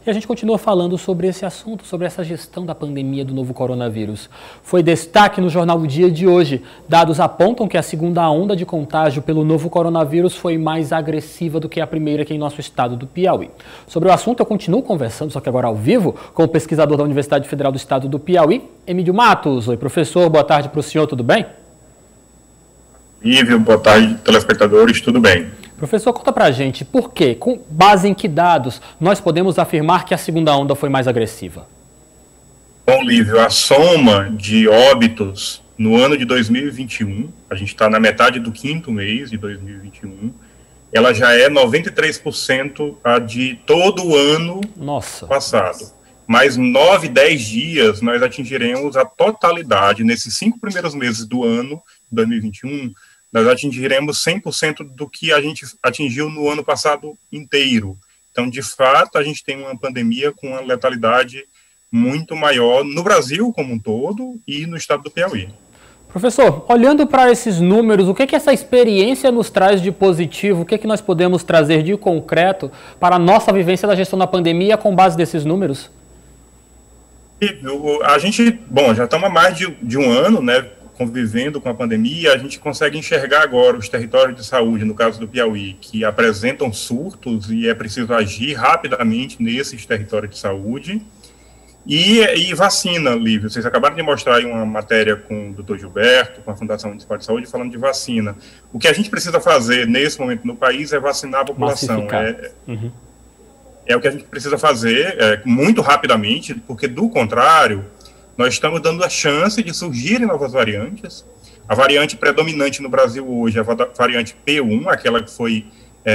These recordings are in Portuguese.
E a gente continua falando sobre esse assunto, sobre essa gestão da pandemia do novo coronavírus. Foi destaque no Jornal do Dia de hoje. Dados apontam que a segunda onda de contágio pelo novo coronavírus foi mais agressiva do que a primeira aqui em nosso estado do Piauí. Sobre o assunto, eu continuo conversando, só que agora ao vivo, com o pesquisador da Universidade Federal do Estado do Piauí, Emílio Matos. Oi, professor, boa tarde para o senhor, tudo bem? Ívio, boa tarde, telespectadores, tudo bem? Professor, conta pra gente, por quê? Com base em que dados nós podemos afirmar que a segunda onda foi mais agressiva? Bom, Lívio, a soma de óbitos no ano de 2021, a gente está na metade do quinto mês de 2021, ela já é 93% a de todo o ano passado. Mais 9, 10 dias nós atingiremos a totalidade, nesses 5 primeiros meses do ano 2021, nós atingiremos 100% do que a gente atingiu no ano passado inteiro. Então, de fato, a gente tem uma pandemia com uma letalidade muito maior no Brasil como um todo e no estado do Piauí. Professor, olhando para esses números, o que essa experiência nos traz de positivo? O que nós podemos trazer de concreto para a nossa vivência da gestão da pandemia com base nesses números? A gente, já estamos há mais de um ano, né, convivendo com a pandemia. A gente consegue enxergar agora os territórios de saúde, no caso do Piauí, que apresentam surtos e é preciso agir rapidamente nesses territórios de saúde. E vacina, Lívio. Vocês acabaram de mostrar aí uma matéria com o Dr. Gilberto, com a Fundação Municipal de Saúde, falando de vacina. O que a gente precisa fazer nesse momento no país é vacinar a população. É o que a gente precisa fazer muito rapidamente, porque, do contrário, nós estamos dando a chance de surgirem novas variantes. A variante predominante no Brasil hoje é a variante P1, aquela que foi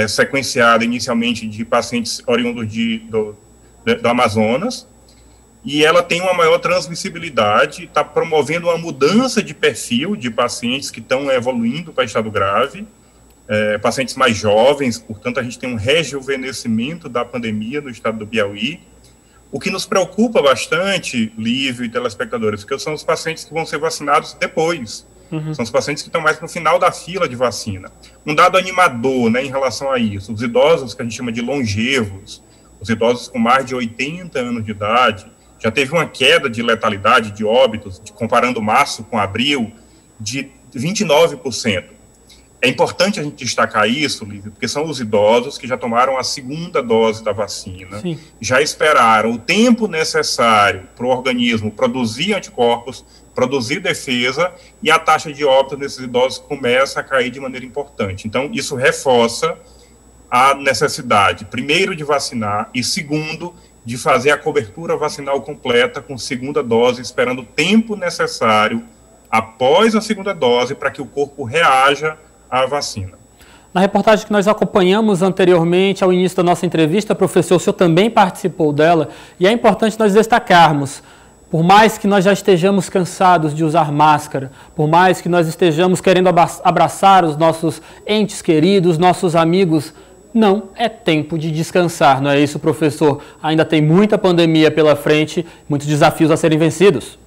sequenciada inicialmente de pacientes oriundos do Amazonas, e ela tem uma maior transmissibilidade, está promovendo uma mudança de perfil de pacientes que estão evoluindo para estado grave, pacientes mais jovens. Portanto, a gente tem um rejuvenescimento da pandemia no estado do Piauí. O que nos preocupa bastante, Lívio e telespectadores, porque são os pacientes que vão ser vacinados depois. São os pacientes que estão mais no final da fila de vacina. Um dado animador, né, em relação a isso: os idosos que a gente chama de longevos, os idosos com mais de 80 anos de idade, já teve uma queda de letalidade, de óbitos, comparando março com abril, de 29%. É importante a gente destacar isso, Lívia, porque são os idosos que já tomaram a segunda dose da vacina, Sim, já esperaram o tempo necessário para o organismo produzir anticorpos, produzir defesa, e a taxa de óbito desses idosos começa a cair de maneira importante. Então, isso reforça a necessidade, primeiro, de vacinar, e segundo, de fazer a cobertura vacinal completa com segunda dose, esperando o tempo necessário após a segunda dose para que o corpo reaja à vacina. Na reportagem que nós acompanhamos anteriormente, ao início da nossa entrevista, professor, o senhor também participou dela, e é importante nós destacarmos: por mais que nós já estejamos cansados de usar máscara, por mais que nós estejamos querendo abraçar os nossos entes queridos, nossos amigos, não é tempo de descansar, não é isso, professor? Ainda tem muita pandemia pela frente, muitos desafios a serem vencidos.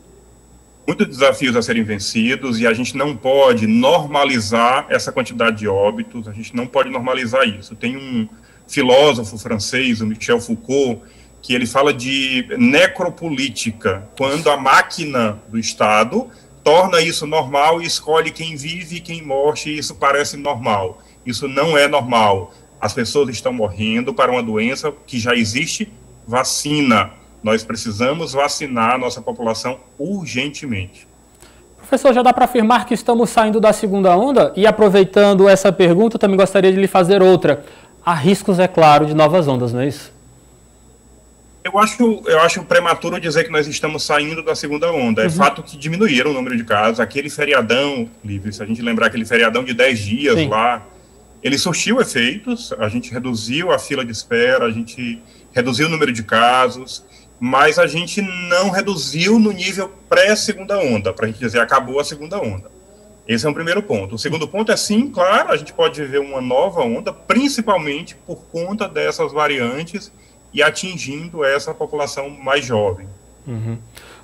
Muitos desafios a serem vencidos, e a gente não pode normalizar essa quantidade de óbitos, a gente não pode normalizar isso. Tem um filósofo francês, o Michel Foucault, que ele fala de necropolítica, quando a máquina do Estado torna isso normal e escolhe quem vive e quem morre, e isso parece normal. Isso não é normal. As pessoas estão morrendo para uma doença que já existe vacina. Nós precisamos vacinar a nossa população urgentemente. Professor, já dá para afirmar que estamos saindo da segunda onda? E aproveitando essa pergunta, também gostaria de lhe fazer outra. Há riscos, é claro, de novas ondas, não é isso? Eu acho prematuro dizer que nós estamos saindo da segunda onda. É fato que diminuíram o número de casos. Aquele feriadão, Lívia, se a gente lembrar aquele feriadão de 10 dias Sim. lá, ele surtiu efeitos. A gente reduziu a fila de espera, a gente reduziu o número de casos, mas a gente não reduziu no nível pré-segunda onda, para a gente dizer acabou a segunda onda. Esse é um primeiro ponto. O segundo ponto é, sim, claro, a gente pode viver uma nova onda, principalmente por conta dessas variantes e atingindo essa população mais jovem.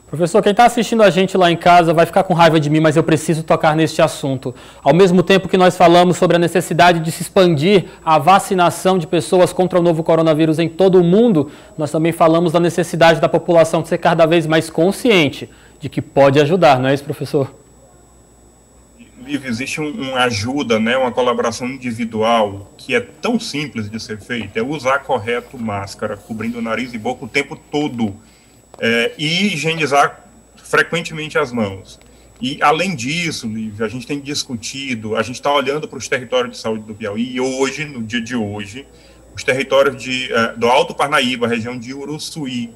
Professor, quem está assistindo a gente lá em casa vai ficar com raiva de mim, mas eu preciso tocar neste assunto. Ao mesmo tempo que nós falamos sobre a necessidade de se expandir a vacinação de pessoas contra o novo coronavírus em todo o mundo, nós também falamos da necessidade da população de ser cada vez mais consciente de que pode ajudar, não é isso, professor? Lívia, existe uma ajuda, né, uma colaboração individual que é tão simples de ser feita, é usar correto máscara, cobrindo o nariz e boca o tempo todo, e higienizar frequentemente as mãos. E, além disso, Lívia, a gente tem discutido, a gente está olhando para os territórios de saúde do Piauí, e hoje, no dia de hoje, os territórios do Alto Parnaíba, região de Uruçuí,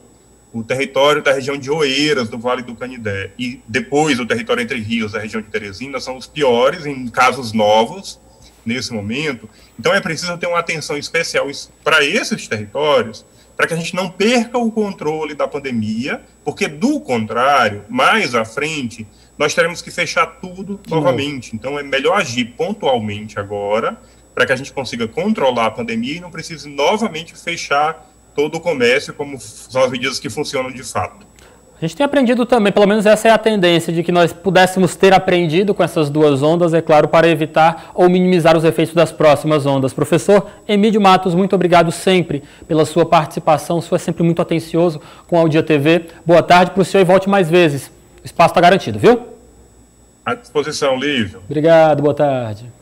o território da região de Oeiras, do Vale do Canidé, e depois o território Entre Rios, da região de Teresina, são os piores em casos novos, nesse momento. Então é preciso ter uma atenção especial para esses territórios, para que a gente não perca o controle da pandemia, porque, do contrário, mais à frente, nós teremos que fechar tudo novamente. Então é melhor agir pontualmente agora, para que a gente consiga controlar a pandemia e não precise novamente fechar todo o comércio, como são as medidas que funcionam de fato. A gente tem aprendido também, pelo menos essa é a tendência, de que nós pudéssemos ter aprendido com essas duas ondas, é claro, para evitar ou minimizar os efeitos das próximas ondas. Professor Emídio Matos, muito obrigado sempre pela sua participação, o senhor é sempre muito atencioso com a Audia TV. Boa tarde para o senhor e volte mais vezes. O espaço está garantido, viu? À disposição, Lívio. Obrigado, boa tarde.